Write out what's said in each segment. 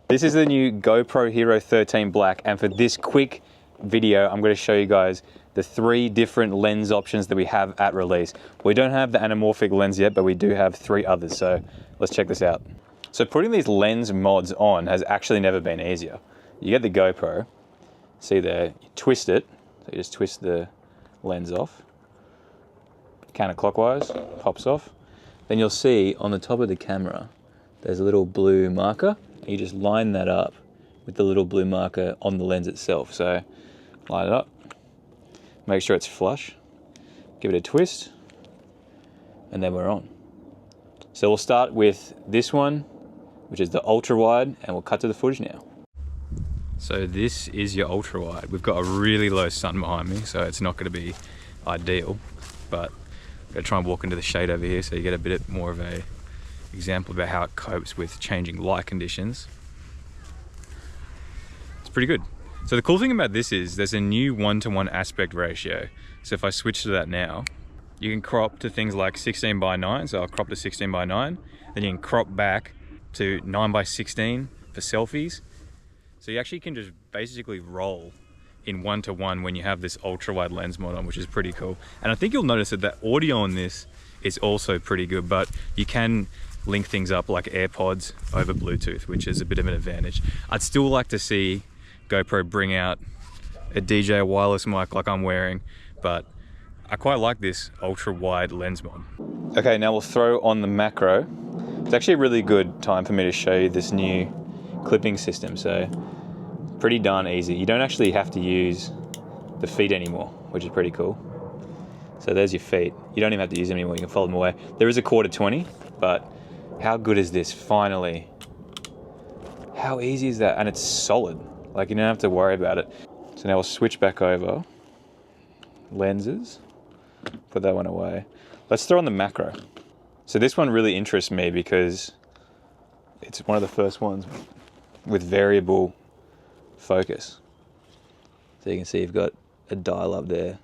This is the new GoPro HERO13 Black, and for this quick video, I'm going to show you guys the 3 different lens options that we have at release. We don't have the anamorphic lens yet, but we do have 3 others, so let's check this out. So putting these lens mods on has actually never been easier. You get the GoPro, see there, you twist it, so you just twist the lens off, counterclockwise, pops off. Then you'll see on the top of the camera, there's a little blue marker. You just line that up with the little blue marker on the lens itself. So line it up, make sure it's flush, give it a twist, and then we're on. So we'll start with this one, which is the ultra wide, and we'll cut to the footage now. So this is your ultra wide. We've got a really low sun behind me, so it's not going to be ideal, but I'm going to try and walk into the shade over here so you get a bit more of a example about how it copes with changing light conditions. It's pretty good. So the cool thing about this is there's a new 1:1 aspect ratio. So if I switch to that now, you can crop to things like 16:9, so I'll crop to 16:9, then you can crop back to 9:16 for selfies. So you actually can just basically roll in 1:1 when you have this ultra wide lens mod on, which is pretty cool. And I think you'll notice that the audio on this is also pretty good, but you can link things up like AirPods over Bluetooth, which is a bit of an advantage. I'd still like to see GoPro bring out a DJI wireless mic like I'm wearing, but I quite like this ultra wide lens mod. Okay, now we'll throw on the macro. It's actually a really good time for me to show you this new clipping system. So pretty darn easy. You don't actually have to use the feet anymore, which is pretty cool. So there's your feet. You don't even have to use them anymore. You can fold them away. There is a 1/4-20, but how good is this finally? How easy is that? And it's solid. Like, you don't have to worry about it. So now we'll switch back over. Lenses. Put that one away. Let's throw on the macro. So this one really interests me because it's one of the first ones with variable focus. So you can see you've got a dial up there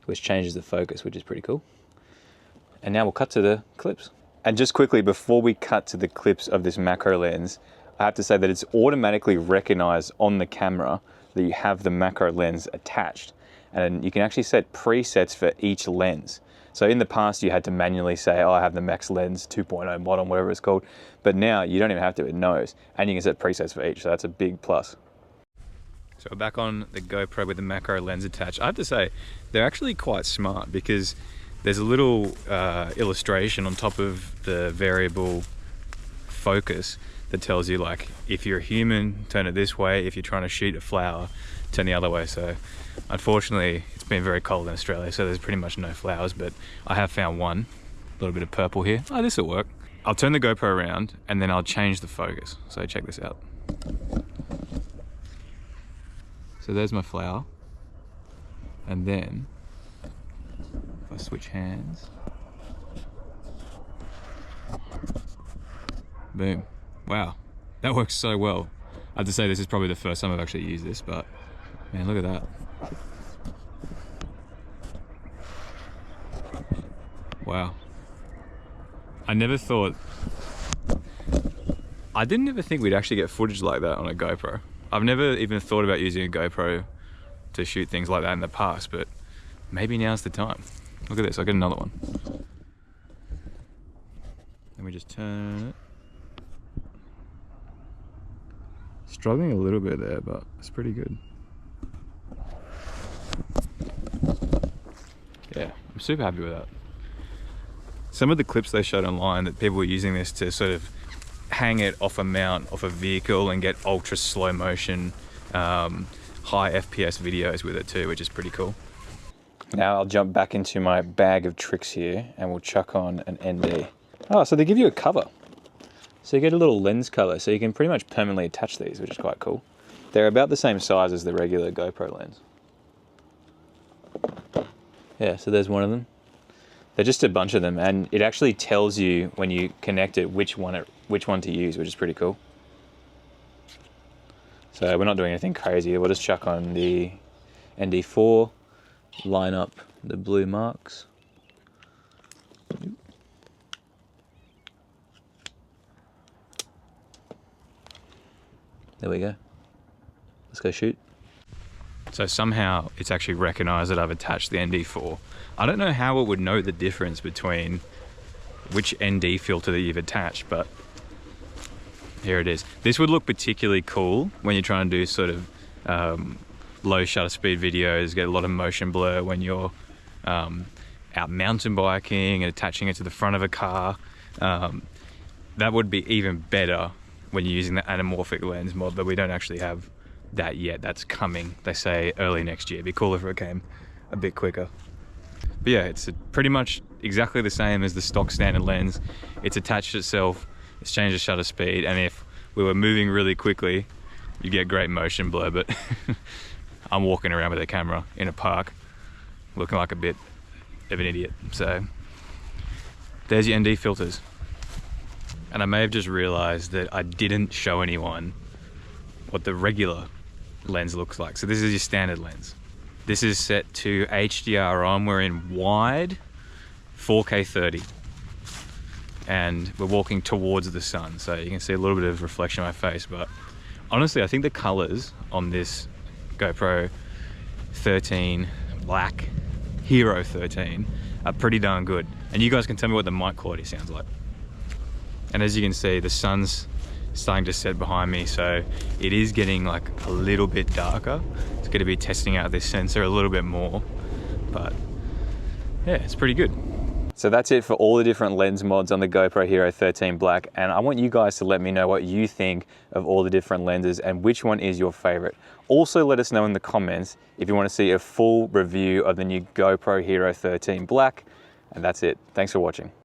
which changes the focus, which is pretty cool. And now we'll cut to the clips. And just quickly, before we cut to the clips of this macro lens, I have to say that it's automatically recognized on the camera that you have the macro lens attached. And you can actually set presets for each lens. So in the past, you had to manually say, oh, I have the Max Lens 2.0 mod on, whatever it's called. But now you don't even have to, it knows. And you can set presets for each, so that's a big plus. So we're back on the GoPro with the macro lens attached. I have to say, they're actually quite smart because there's a little illustration on top of the variable focus that tells you, like, if you're a human, turn it this way. If you're trying to shoot a flower, turn the other way. So unfortunately, it's been very cold in Australia, so there's pretty much no flowers, but I have found one. A little bit of purple here. Oh, this will work. I'll turn the GoPro around and then I'll change the focus. So check this out. So there's my flower. And then if I switch hands, boom. Wow, that works so well. I have to say this is probably the first time I've actually used this, but man, look at that. Wow. I didn't ever think we'd actually get footage like that on a GoPro. I've never even thought about using a GoPro to shoot things like that in the past, but maybe now's the time. Look at this, I'll get another one. Let me just turn it. Struggling a little bit there, but it's pretty good. Yeah, I'm super happy with that. Some of the clips they showed online that people were using this to sort of hang it off a mount, off a vehicle, and get ultra slow motion, high FPS videos with it too, which is pretty cool. Now I'll jump back into my bag of tricks here and we'll chuck on an ND. Oh, so they give you a cover. So you get a little lens cover, so you can pretty much permanently attach these, which is quite cool. They're about the same size as the regular GoPro lens. Yeah, so there's one of them. They're just a bunch of them, and it actually tells you when you connect it which one to use, which is pretty cool. So we're not doing anything crazy. We'll just chuck on the ND4, line up the blue marks. there we go. Let's go shoot. So somehow it's actually recognized that I've attached the ND4. I don't know how it would know the difference between which ND filter that you've attached, but here it is. This would look particularly cool when you're trying to do sort of low shutter speed videos, get a lot of motion blur when you're out mountain biking and attaching it to the front of a car. That would be even better when you're using the anamorphic lens mod, but we don't actually have that yet. That's coming, they say, early next year. It'd be cool if it came a bit quicker. But yeah, it's pretty much exactly the same as the stock standard lens. It's attached itself, it's changed the shutter speed, and if we were moving really quickly, you get great motion blur, but I'm walking around with a camera in a park looking like a bit of an idiot. So there's your ND filters. And I may have just realized that I didn't show anyone what the regular lens looks like. So this is your standard lens. This is set to HDR on. We're in wide 4K 30. And we're walking towards the sun. So you can see a little bit of reflection on my face, but honestly, I think the colors on this GoPro 13 Black Hero 13 are pretty darn good. And you guys can tell me what the mic quality sounds like. And as you can see, the sun's starting to set behind me, so it is getting like a little bit darker. It's going to be testing out this sensor a little bit more, but yeah, it's pretty good. So that's it for all the different lens mods on the GoPro Hero 13 Black, and I want you guys to let me know what you think of all the different lenses and which one is your favorite. Also let us know in the comments if you want to see a full review of the new GoPro Hero 13 Black, and that's it. Thanks for watching.